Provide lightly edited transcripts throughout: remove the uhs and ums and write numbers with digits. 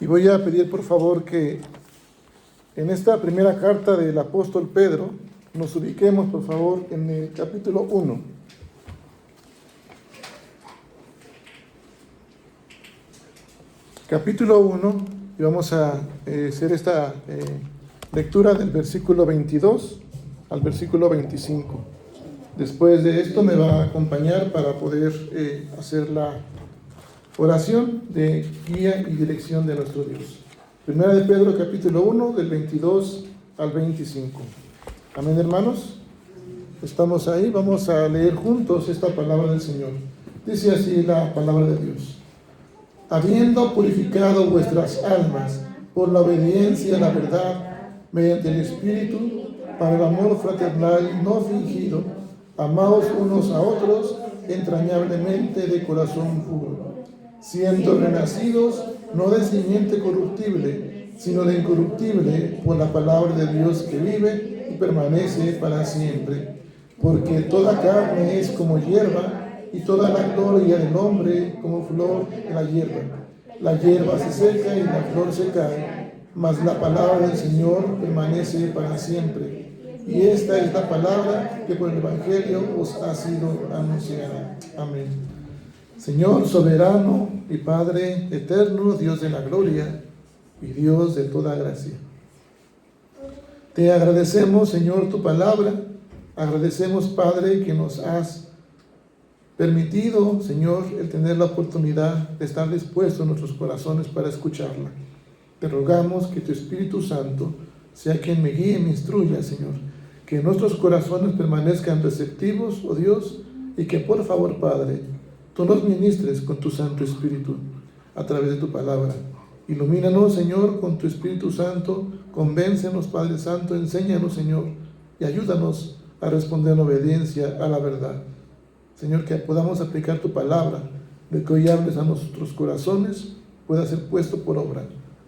Y voy a pedir por favor que en esta primera carta del apóstol Pedro nos ubiquemos por favor en el capítulo 1. Capítulo 1, y vamos a hacer esta lectura del versículo 22 al versículo 25. Después de esto me va a acompañar para poder hacer la oración de guía y dirección de nuestro Dios. Primera de Pedro, capítulo 1, del 22 al 25. Amén, hermanos. Estamos ahí, vamos a leer juntos esta palabra del Señor. Dice así la palabra de Dios. Habiendo purificado vuestras almas por la obediencia a la verdad, mediante el Espíritu, para el amor fraternal no fingido, amaos unos a otros entrañablemente de corazón puro, siendo renacidos no de simiente corruptible, sino de incorruptible, por la palabra de Dios que vive y permanece para siempre. Porque toda carne es como hierba, y toda la gloria del hombre como flor de la hierba. La hierba se seca y la flor se cae, mas la palabra del Señor permanece para siempre. Y esta es la palabra que por el Evangelio os ha sido anunciada. Amén. Señor soberano y Padre eterno, Dios de la gloria y Dios de toda gracia. Te agradecemos, Señor, tu palabra. Agradecemos, Padre, que nos has permitido, Señor, el tener la oportunidad de estar dispuestos en nuestros corazones para escucharla. Te rogamos que tu Espíritu Santo sea quien me guíe y me instruya, Señor. Que nuestros corazones permanezcan receptivos, oh Dios, y que por favor, Padre, tú nos ministres con tu Santo Espíritu a través de tu palabra. Ilumínanos, Señor, con tu Espíritu Santo. Convéncenos, Padre Santo. Enséñanos, Señor, y ayúdanos a responder en obediencia a la verdad. Señor, que podamos aplicar tu palabra, de que hoy hables a nuestros corazones, pueda ser puesto por obra.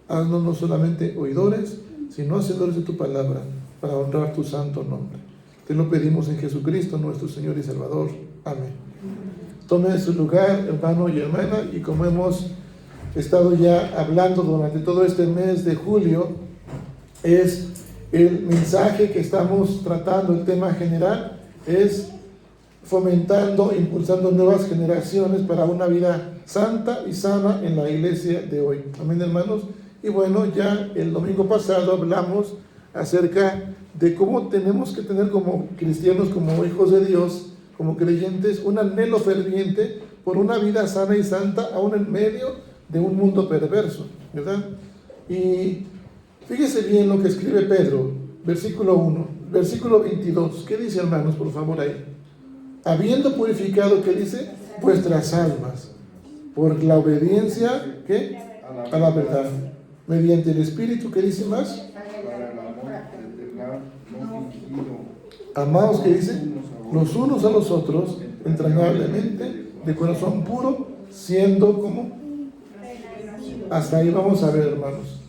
Haznos no solamente oidores, sino hacedores de tu palabra, para honrar tu santo nombre. Te lo pedimos en Jesucristo, nuestro Señor y Salvador. Amén. Tome su lugar, hermano y hermana, y como hemos estado ya hablando durante todo este mes de julio, es el mensaje que estamos tratando, el tema general, es fomentando, impulsando nuevas generaciones para una vida santa y sana en la iglesia de hoy. Amén, hermanos. Y bueno, ya el domingo pasado hablamos acerca de cómo tenemos que tener como cristianos, como hijos de Dios, como creyentes, un anhelo ferviente por una vida sana y santa, aún en medio de un mundo perverso, ¿verdad? Y fíjese bien lo que escribe Pedro, versículo 1, versículo 22. ¿Qué dice, hermanos, por favor, ahí? Habiendo purificado, ¿qué dice? Vuestras almas, por la obediencia, ¿qué? A la verdad. Mediante el Espíritu, ¿qué dice más? Para el amor fraternal no fingido. Amaos, ¿qué dice? Los unos a los otros, entrañablemente, de corazón puro, siendo como. Hasta ahí vamos a ver, hermanos.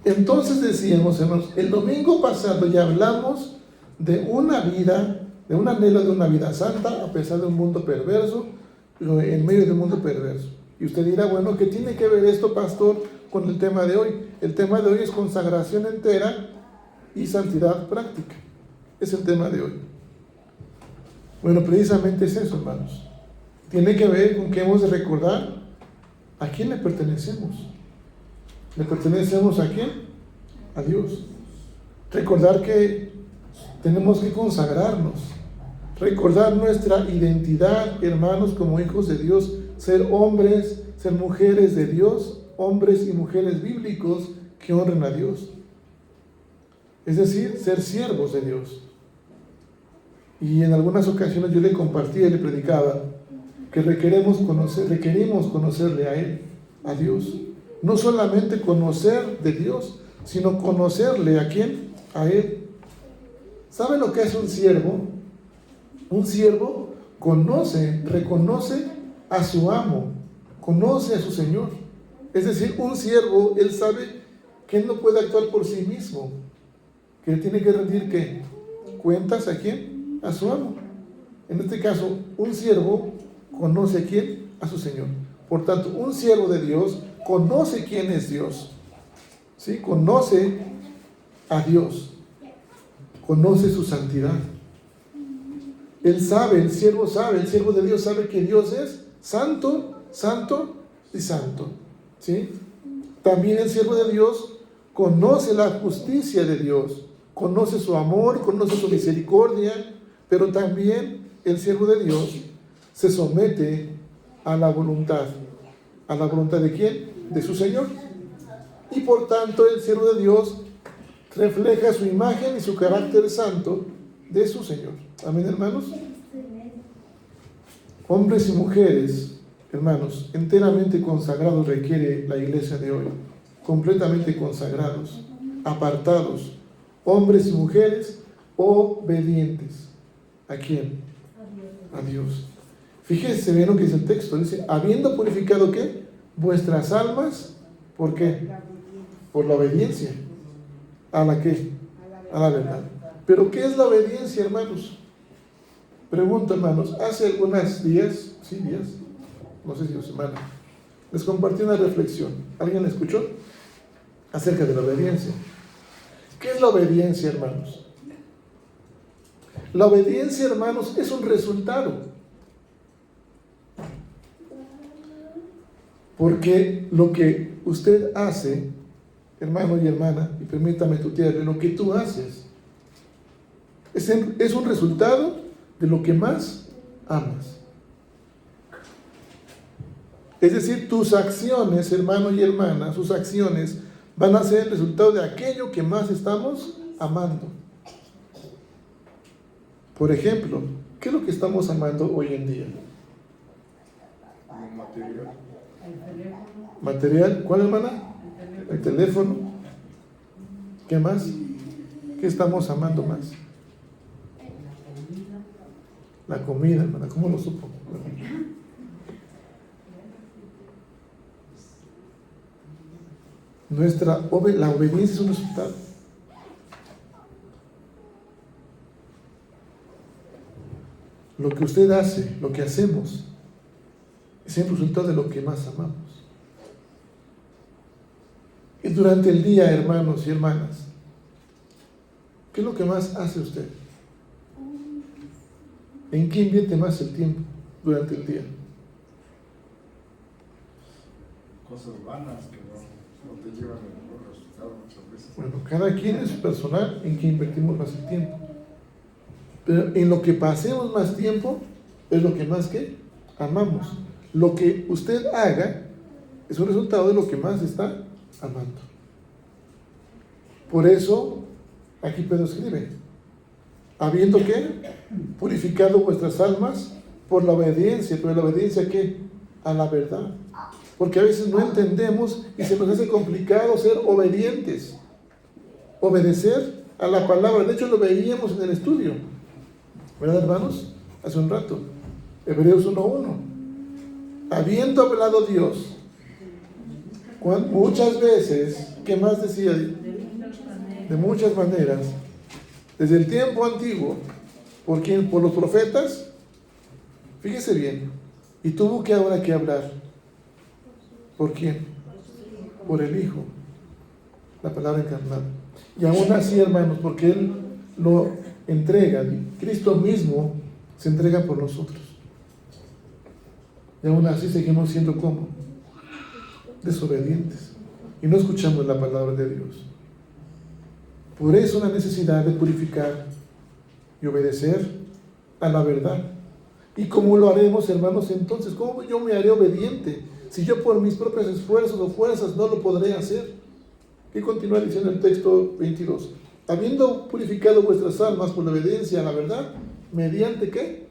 Entonces decíamos, hermanos, el domingo pasado ya hablamos de una vida, de un anhelo de una vida santa, a pesar de un mundo perverso, en medio de un mundo perverso. Y usted dirá, bueno, ¿qué tiene que ver esto, pastor, con el tema de hoy? El tema de hoy es consagración entera y santidad práctica. Es el tema de hoy. Bueno, precisamente es eso, hermanos. Tiene que ver con que hemos de recordar a quién le pertenecemos. ¿Le pertenecemos a quién? A Dios. Recordar que tenemos que consagrarnos. Recordar nuestra identidad, hermanos, como hijos de Dios, ser hombres, ser mujeres de Dios, hombres y mujeres bíblicos que honren a Dios. Es decir, ser siervos de Dios. Y en algunas ocasiones yo le compartía y le predicaba que requerimos conocerle a Él, a Dios. No solamente conocer de Dios, sino conocerle a ¿quién? A Él. ¿Sabe lo que es un siervo? Un siervo conoce, reconoce a su amo, conoce a su Señor. Es decir, un siervo, él sabe que él no puede actuar por sí mismo, que él tiene que rendir ¿qué? Cuentas a quién? A su amo. En este caso, un siervo conoce a quién? A su Señor. Por tanto, un siervo de Dios conoce quién es Dios, ¿sí? Conoce a Dios, conoce su santidad. Él sabe, el siervo de Dios sabe que Dios es santo, santo y santo, ¿sí? También el siervo de Dios conoce la justicia de Dios, conoce su amor, conoce su misericordia, pero también el siervo de Dios se somete a la voluntad. ¿A la voluntad de quién? De su Señor. Y por tanto el siervo de Dios refleja su imagen y su carácter santo de su Señor. Amén, hermanos. Hombres y mujeres, hermanos, enteramente consagrados requiere la iglesia de hoy. Completamente consagrados, apartados, hombres y mujeres obedientes. ¿A quién? A Dios. Fíjense bien lo que dice el texto. Dice, habiendo purificado ¿qué? Vuestras almas, ¿por qué? Por la obediencia. ¿A la qué? A la verdad. ¿Pero qué es la obediencia, hermanos? Pregunto, hermanos, hace algunos días, no sé si o semana, les compartí una reflexión. ¿Alguien la escuchó? Acerca de la obediencia. ¿Qué es la obediencia, hermanos? La obediencia, hermanos, es un resultado. Porque lo que usted hace, hermano y hermana, y permítame tutearle, lo que tú haces es un resultado de lo que más amas. Es decir, tus acciones, hermano y hermana, sus acciones van a ser el resultado de aquello que más estamos amando. Por ejemplo, ¿qué es lo que estamos amando hoy en día? Material. ¿Material? ¿Cuál, hermana? El teléfono. ¿Qué más? ¿Qué estamos amando más? La comida, hermana. ¿Cómo lo supo? La obediencia es un resultado. Lo que usted hace, lo que hacemos, es el resultado de lo que más amamos. Y durante el día, hermanos y hermanas, ¿qué es lo que más hace usted? ¿En qué invierte más el tiempo durante el día? Cosas vanas que no te llevan al mejor resultado muchas veces. Bueno, cada quien es personal en que invertimos más el tiempo. Pero en lo que pasemos más tiempo es lo que más que amamos. Lo que usted haga es un resultado de lo que más está amando. Por eso, aquí Pedro escribe, habiendo ¿qué? Purificado vuestras almas por la obediencia. ¿Pero la obediencia qué? A la verdad. Porque a veces no entendemos y se nos hace complicado ser obedientes. Obedecer a la palabra. De hecho, lo veíamos en el estudio, ¿verdad, hermanos? Hace un rato. Hebreos 1:1. Habiendo hablado Dios, muchas veces, ¿qué más decía? De muchas maneras. Desde el tiempo antiguo. ¿Por quién? Por los profetas. Fíjese bien. Y tuvo que ahora que hablar. ¿Por quién? Por el Hijo. La palabra encarnada. Y aún así, hermanos, porque Él lo entrega. Cristo mismo se entrega por nosotros. Y aún así seguimos siendo como desobedientes. Y no escuchamos la palabra de Dios. Por eso la necesidad de purificar y obedecer a la verdad. ¿Y cómo lo haremos, hermanos, entonces? ¿Cómo yo me haré obediente? Si yo por mis propios esfuerzos o fuerzas no lo podré hacer. ¿Qué continúa diciendo el texto 22? Habiendo purificado vuestras almas por la obediencia a la verdad, ¿mediante qué?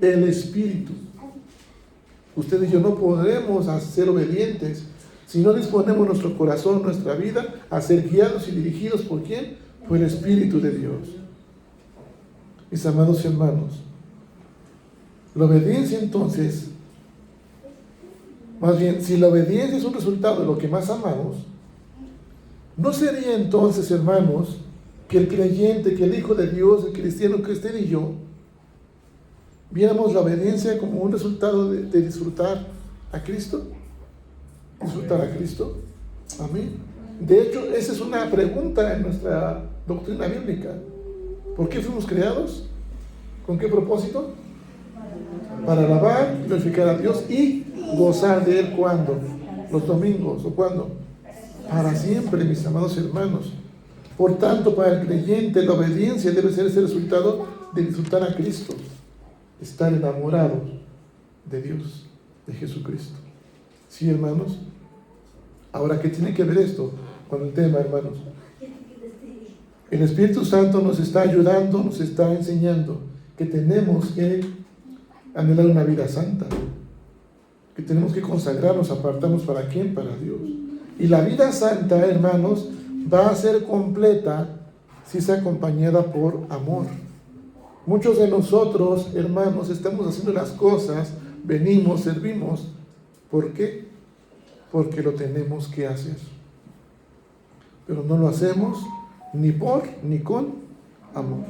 El Espíritu. Usted y yo no podremos ser obedientes si no disponemos nuestro corazón, nuestra vida, a ser guiados y dirigidos ¿por quién? Por el Espíritu de Dios. Mis amados hermanos, la obediencia entonces, más bien, si la obediencia es un resultado de lo que más amamos, ¿no sería entonces, hermanos, que el creyente, que el Hijo de Dios, el cristiano, que usted y yo, viéramos la obediencia como un resultado de disfrutar a Cristo? disfrutar a Cristo? Amén. De hecho, esa es una pregunta en nuestra doctrina bíblica. ¿Por qué fuimos creados? ¿Con qué propósito? Para alabar, glorificar a Dios y gozar de Él. ¿Cuándo? Los domingos. ¿O cuándo? Para siempre, mis amados hermanos. Por tanto, para el creyente, la obediencia debe ser ese resultado de disfrutar a Cristo, estar enamorado de Dios, de Jesucristo. ¿Sí, hermanos? Ahora, ¿qué tiene que ver esto con el tema, hermanos? El Espíritu Santo nos está ayudando, nos está enseñando que tenemos que anhelar una vida santa, que tenemos que consagrarnos, apartarnos. ¿Para quién? Para Dios. Y la vida santa, hermanos, va a ser completa si es acompañada por amor. Muchos de nosotros, hermanos, estamos haciendo las cosas, venimos, servimos. ¿Por qué? Porque lo tenemos que hacer. Pero no lo hacemos ni por ni con amor.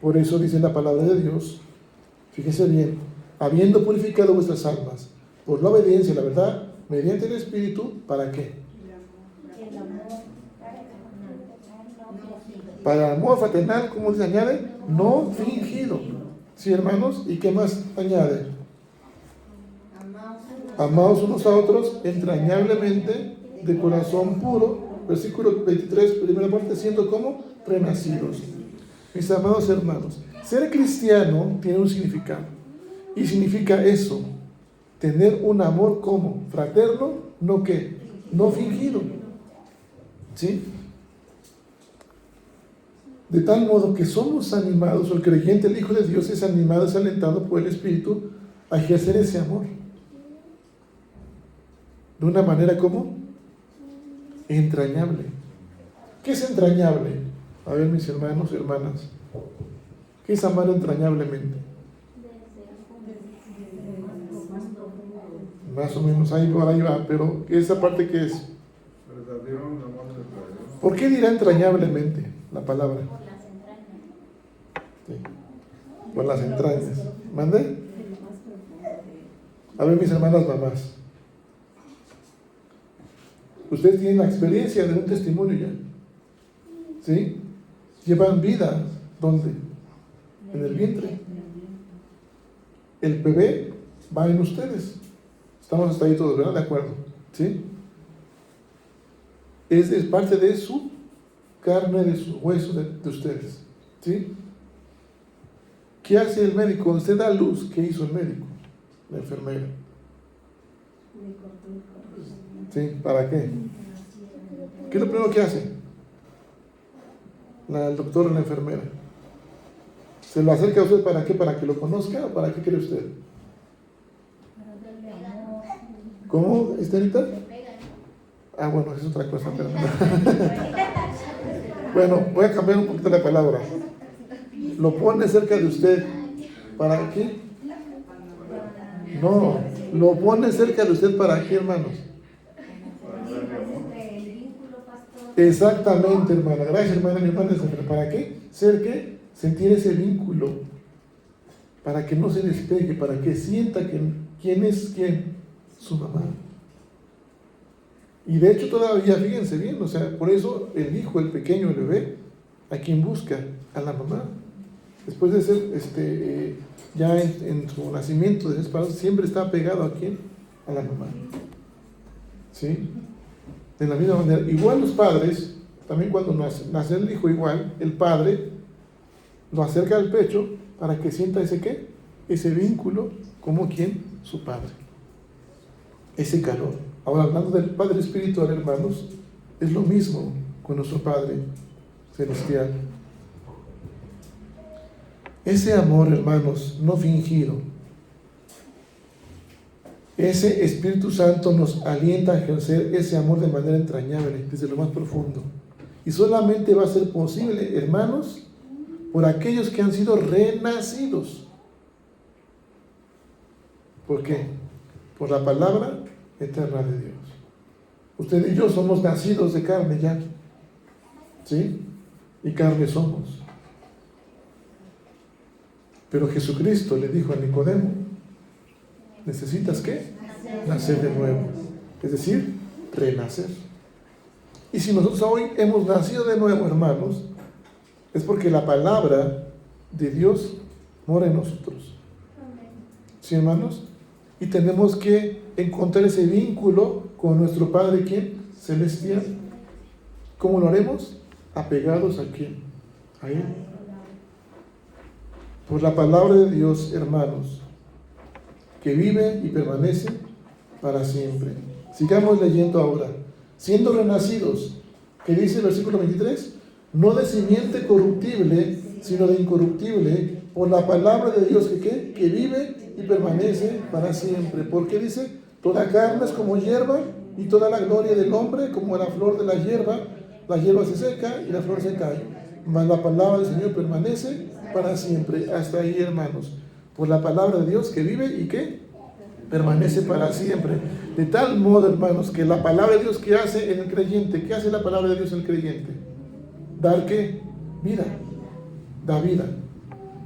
Por eso dice la palabra de Dios, fíjese bien, habiendo purificado vuestras almas por la obediencia, la verdad, mediante el Espíritu, ¿para qué? Para amor fraternal, ¿cómo se añade? No fingido. ¿Sí, hermanos? ¿Y qué más añade? Amaos unos a otros entrañablemente, de corazón puro. Versículo 23, primera parte, siendo como renacidos. Mis amados hermanos, ser cristiano tiene un significado. Y significa eso, tener un amor como fraterno, no que, no fingido. ¿Sí? De tal modo que somos animados, o el creyente, el Hijo de Dios, es animado, es alentado por el Espíritu a ejercer ese amor. De una manera como entrañable. ¿Qué es entrañable? A ver, mis hermanos y hermanas, ¿qué es amar entrañablemente? Más o menos, ahí va, pero ¿esa parte qué es? ¿Por qué dirá entrañablemente la palabra? Sí. Por las entrañas. ¿Mande? A ver, mis hermanas mamás, ustedes tienen la experiencia de un testimonio ya. ¿Sí? Llevan vida, ¿dónde? En el vientre. El bebé va en ustedes. Estamos hasta ahí todos, ¿verdad? De acuerdo. ¿Sí? Es parte de su carne, de su hueso, de ustedes. ¿Sí? ¿Qué hace el médico? Cuando usted da luz, ¿qué hizo el médico? La enfermera. ¿Sí? ¿Para qué? ¿Qué es lo primero que hace? El doctor o la enfermera. ¿Se lo acerca a usted para qué? ¿Para que lo conozca o para qué cree usted? ¿Cómo, Estelita? Ah, bueno, es otra cosa. Pero... Bueno, voy a cambiar un poquito la palabra. Lo pone cerca de usted. ¿Para qué? No, lo pone cerca de usted ¿para qué, hermanos? Exactamente, hermana. Gracias, hermana. Mi hermana, ¿para qué? Sentir ese vínculo. Para que no se despegue, para que sienta que quién es quién, su mamá. Y de hecho todavía, fíjense bien, o sea, por eso el hijo, el pequeño, el bebé, ¿a quién busca? A la mamá. Después de ser, ya en su nacimiento, siempre está pegado ¿a quién? A la mamá. ¿Sí? De la misma manera, igual los padres, también cuando nace el hijo igual, el padre lo acerca al pecho para que sienta ese ¿qué? Ese vínculo, como ¿quién? Su padre. Ese calor. Ahora, hablando del Padre Espiritual, hermanos, es lo mismo con nuestro Padre Celestial. Ese amor, hermanos, no fingido. Ese Espíritu Santo nos alienta a ejercer ese amor de manera entrañable, desde lo más profundo. Y solamente va a ser posible, hermanos, por aquellos que han sido renacidos. ¿Por qué? Por la palabra eterna de Dios. Usted y yo somos nacidos de carne ya. ¿Sí? Y carne somos. Pero Jesucristo le dijo a Nicodemo, ¿necesitas qué? Nacer de nuevo. es decir, renacer. Y si nosotros hoy hemos nacido de nuevo, hermanos, es porque la palabra de Dios mora en nosotros. ¿Sí, hermanos? Y tenemos que encontrar ese vínculo con nuestro Padre, ¿quién? Celestial. ¿Cómo lo haremos? Apegados a ¿quién? A Él. Por la palabra de Dios, hermanos, que vive y permanece para siempre. Sigamos leyendo ahora. Siendo renacidos, que dice el versículo 23, no de simiente corruptible, sino de incorruptible, por la palabra de Dios que vive y permanece para siempre. Porque dice, toda carne es como hierba, y toda la gloria del hombre como la flor de la hierba se seca y la flor se cae. Mas la palabra del Señor permanece para siempre. Hasta ahí, hermanos. Por la palabra de Dios que vive y que permanece para siempre. De tal modo, hermanos, que la palabra de Dios que hace en el creyente, ¿qué hace la palabra de Dios en el creyente? ¿Dar qué? Vida. Da vida.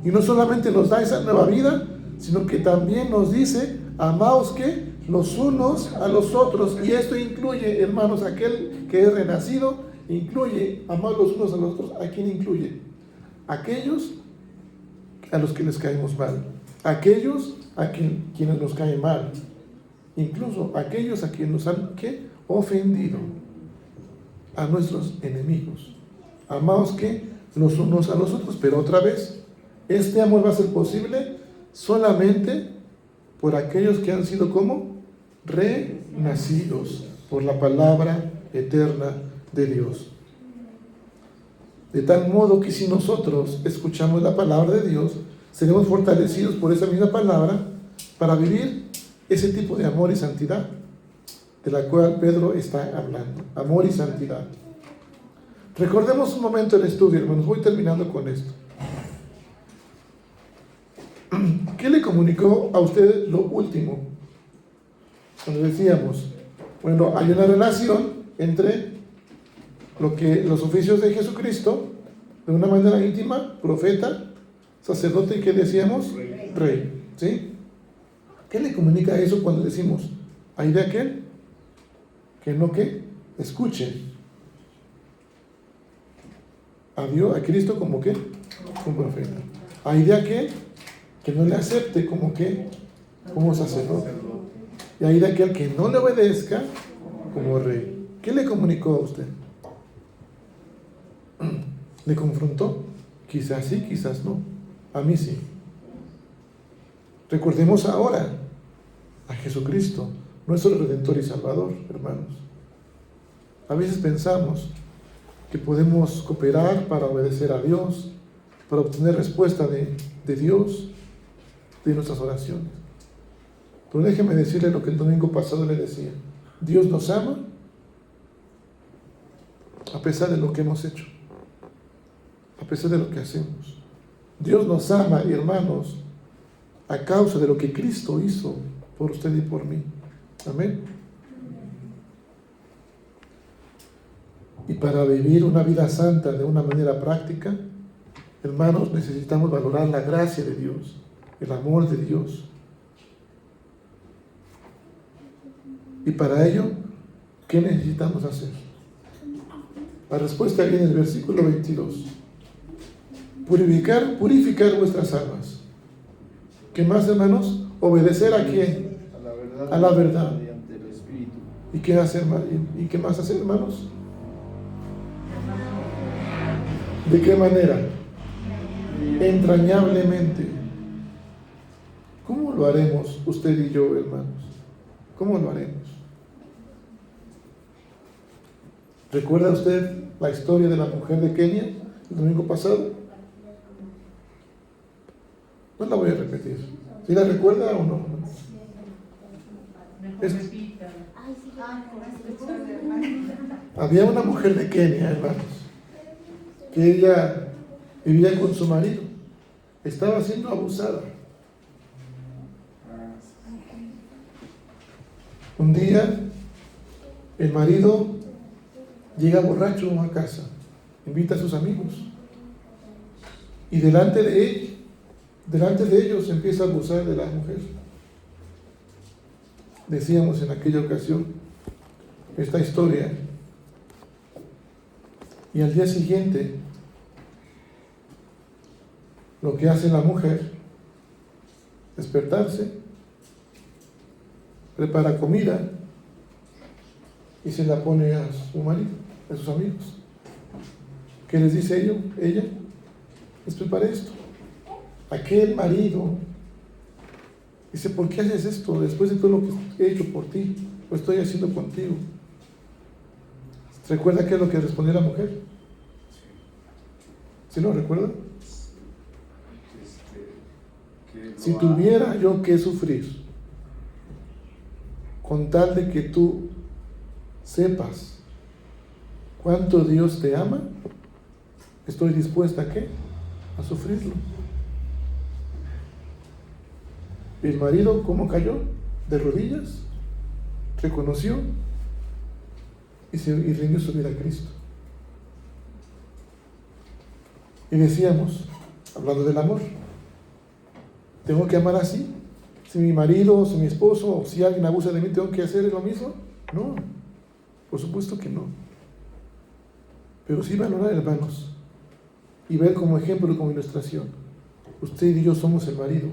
Y no solamente nos da esa nueva vida, sino que también nos dice, amaos que los unos a los otros. Y esto incluye, hermanos, aquel que es renacido, incluye, amaos los unos a los otros. ¿A quién incluye? Aquellos a los que les caemos mal, aquellos a quienes nos caen mal, incluso aquellos a quienes nos han ofendido, a nuestros enemigos. Amaos que los unos a los otros. Pero otra vez, este amor va a ser posible solamente por aquellos que han sido como renacidos por la palabra eterna de Dios. De tal modo que si nosotros escuchamos la palabra de Dios, seremos fortalecidos por esa misma palabra para vivir ese tipo de amor y santidad de la cual Pedro está hablando. Amor y santidad. Recordemos un momento el estudio, hermanos. Voy terminando con esto. ¿Qué le comunicó a usted lo último? Cuando decíamos, bueno, hay una relación entre los oficios de Jesucristo, de una manera íntima, profeta, sacerdote y ¿qué decíamos? Rey. ¿Sí? ¿Qué le comunica eso cuando decimos, hay de aquel que no que escuche a Dios, a Cristo como que un profeta? Hay de aquel que no le acepte como que como sacerdote, y hay de aquel que no le obedezca como rey. ¿Qué le comunicó a usted? ¿Le confrontó? Quizás sí, quizás no. A mí sí. Recordemos ahora a Jesucristo, nuestro Redentor y Salvador, hermanos. A veces pensamos que podemos cooperar para obedecer a Dios, para obtener respuesta de Dios, de nuestras oraciones. Pero déjeme decirle lo que el domingo pasado le decía. Dios nos ama a pesar de lo que hemos hecho, a pesar de lo que hacemos. Dios nos ama, hermanos, a causa de lo que Cristo hizo por usted y por mí. Amén. Y para vivir una vida santa de una manera práctica, hermanos, necesitamos valorar la gracia de Dios, el amor de Dios. Y para ello, ¿qué necesitamos hacer? La respuesta viene en el versículo 22. Purificar vuestras almas. ¿Qué más, hermanos? ¿Obedecer a quién? A la verdad. Mediante el Espíritu. ¿Y qué más hacer, hermanos? ¿De qué manera? Entrañablemente. ¿Cómo lo haremos usted y yo, hermanos? ¿Cómo lo haremos? ¿Recuerda usted la historia de la mujer de Kenia el domingo pasado? No la voy a repetir. ¿Sí la recuerda o no? Había una mujer de Kenia, hermanos, que ella vivía con su marido. Estaba siendo abusada. Un día, el marido llega borracho a casa, invita a sus amigos, y delante de ellos empieza a abusar de la mujer. Decíamos en aquella ocasión esta historia. Y al día siguiente, lo que hace la mujer, despertarse, prepara comida y se la pone a su marido, a sus amigos. ¿Qué les dice ella? Les prepara esto. Aquel marido dice: ¿por qué haces esto? Después de todo lo que he hecho por ti, lo estoy haciendo contigo. ¿Recuerda qué es lo que respondió la mujer? ¿Sí lo recuerda? Si tuviera yo que sufrir con tal de que tú sepas cuánto Dios te ama, estoy dispuesta ¿a qué? A sufrirlo. El marido, ¿cómo cayó? De rodillas, reconoció y rindió su vida a Cristo. Y decíamos, hablando del amor, ¿tengo que amar así? Si mi marido, si mi esposo, o si alguien abusa de mí, ¿tengo que hacer lo mismo? No, por supuesto que no. Pero sí valorar, hermanos, y ver como ejemplo y como ilustración. Usted y yo somos el marido.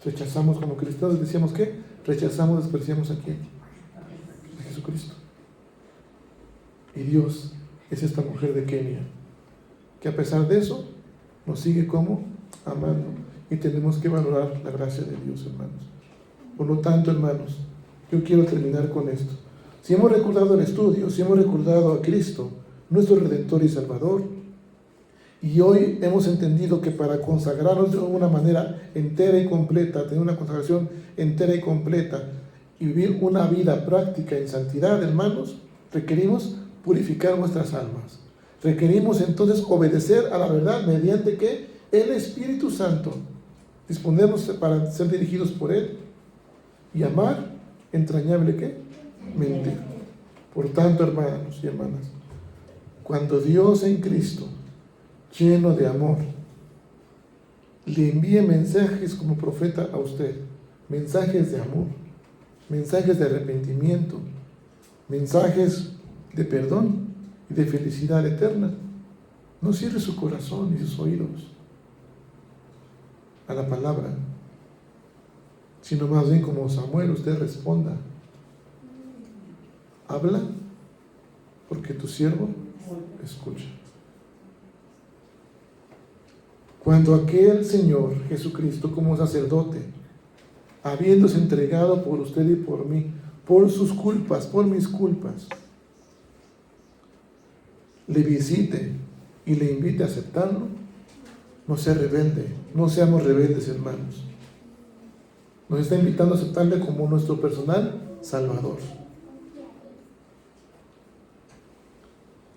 Rechazamos como cristianos, decíamos que rechazamos, despreciamos a quién? A Jesucristo. Y Dios es esta mujer de Kenia, que a pesar de eso nos sigue como amando, y tenemos que valorar la gracia de Dios, hermanos. Por lo tanto, hermanos, yo quiero terminar con esto. Si hemos recordado el estudio, si hemos recordado a Cristo, nuestro Redentor y Salvador, y hoy hemos entendido que para consagrarnos de una manera entera y completa, tener una consagración entera y completa y vivir una vida práctica en santidad, hermanos, requerimos purificar nuestras almas. Requerimos entonces obedecer a la verdad mediante que el Espíritu Santo, disponernos para ser dirigidos por Él y amar entrañable ¿qué? Mente. Por tanto, hermanos y hermanas, cuando Dios en Cristo, lleno de amor, le envíe mensajes como profeta a usted, mensajes de amor, mensajes de arrepentimiento, mensajes de perdón y de felicidad eterna, no cierre su corazón y sus oídos a la palabra, sino más bien como Samuel, usted responda: habla, porque tu siervo escucha. Cuando aquel Señor Jesucristo como sacerdote, habiéndose entregado por usted y por mí, por sus culpas, por mis culpas, le visite y le invite a aceptarlo, no sea rebelde, no seamos rebeldes, hermanos. Nos está invitando a aceptarle como nuestro personal Salvador.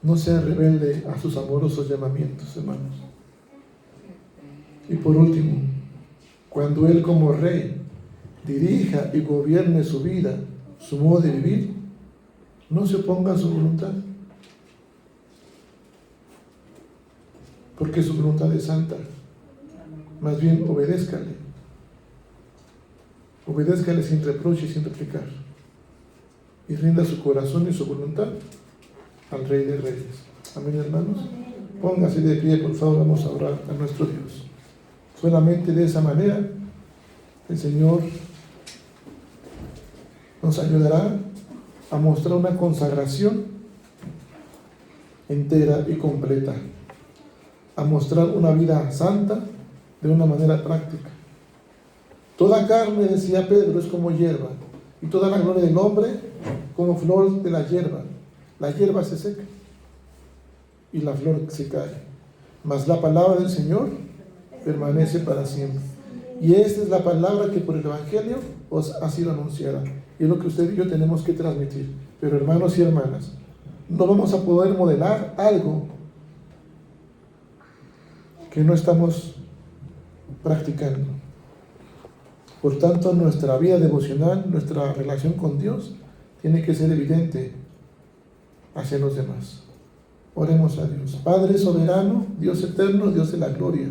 No sea rebelde a sus amorosos llamamientos, hermanos. Y por último, cuando Él como Rey dirija y gobierne su vida, su modo de vivir, no se oponga a su voluntad, porque su voluntad es santa. Más bien obedézcale. Obedézcale sin reproche y sin replicar. Y rinda su corazón y su voluntad al Rey de Reyes. Amén, hermanos. Póngase de pie, por favor, vamos a orar a nuestro Dios. Solamente de esa manera el Señor nos ayudará a mostrar una consagración entera y completa, a mostrar una vida santa de una manera práctica. Toda carne, decía Pedro, es como hierba, y toda la gloria del hombre como flor de la hierba. La hierba se seca y la flor se cae, mas la palabra del Señor permanece para siempre. Y esta es la palabra que por el Evangelio os ha sido anunciada, y es lo que usted y yo tenemos que transmitir. Pero hermanos y hermanas, no vamos a poder modelar algo que no estamos practicando. Por tanto, nuestra vida devocional, nuestra relación con Dios, tiene que ser evidente hacia los demás. Oremos a Dios. Padre soberano, Dios eterno, Dios de la gloria,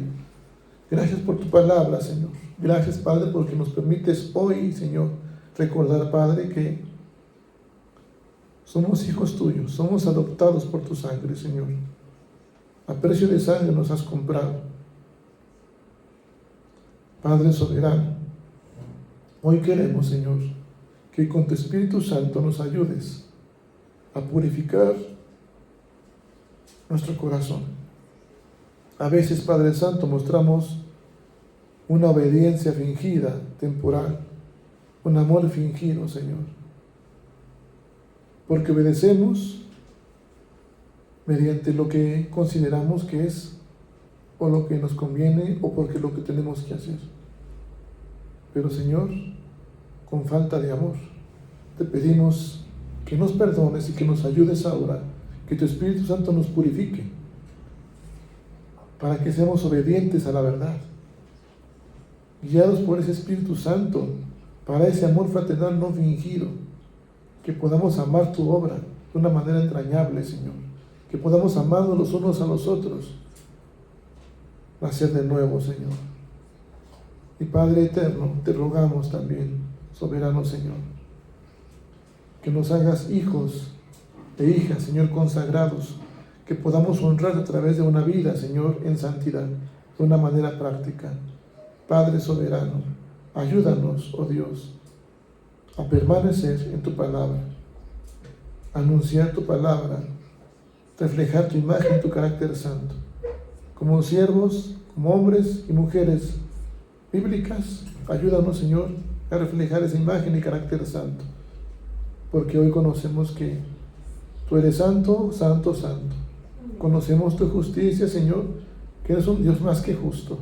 gracias por tu palabra, Señor. Gracias, Padre, porque nos permites hoy, Señor, recordar, Padre, que Somos hijos tuyos, somos adoptados por tu sangre, Señor. A precio de sangre nos has comprado. Padre soberano, hoy queremos, Señor, que con tu Espíritu Santo nos ayudes a purificar nuestro corazón. A veces, Padre Santo, mostramos una obediencia fingida, temporal, un amor fingido, Señor, porque obedecemos mediante lo que consideramos que es, o lo que nos conviene, o porque lo que tenemos que hacer. Pero, Señor, con falta de amor, te pedimos que nos perdones y que nos ayudes ahora, que tu Espíritu Santo nos purifique, para que seamos obedientes a la verdad, guiados por ese Espíritu Santo, para ese amor fraternal no fingido, que podamos amar tu obra de una manera entrañable, Señor, que podamos amarnos los unos a los otros, nacer de nuevo, Señor. Y Padre eterno, te rogamos también, soberano Señor, que nos hagas hijos e hijas, Señor, consagrados, que podamos honrar a través de una vida, Señor, en santidad, de una manera práctica. Padre soberano, ayúdanos, oh Dios, a permanecer en tu palabra, anunciar tu palabra, reflejar tu imagen, tu carácter santo. Como siervos, como hombres y mujeres bíblicas, ayúdanos, Señor, a reflejar esa imagen y carácter santo, porque hoy conocemos que tú eres santo, santo, santo. Conocemos tu justicia, Señor, que eres un Dios más que justo.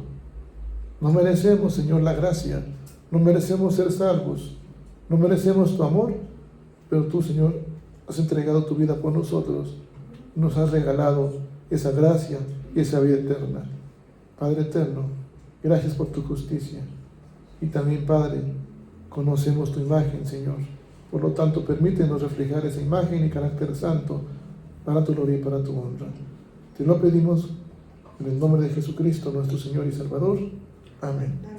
No merecemos, Señor, la gracia, no merecemos ser salvos, no merecemos tu amor, pero tú, Señor, has entregado tu vida por nosotros, nos has regalado esa gracia y esa vida eterna. Padre eterno, gracias por tu justicia. Y también, Padre, conocemos tu imagen, Señor. Por lo tanto, permítenos reflejar esa imagen y carácter santo para tu gloria y para tu honra. Te lo pedimos en el nombre de Jesucristo, nuestro Señor y Salvador. Amén.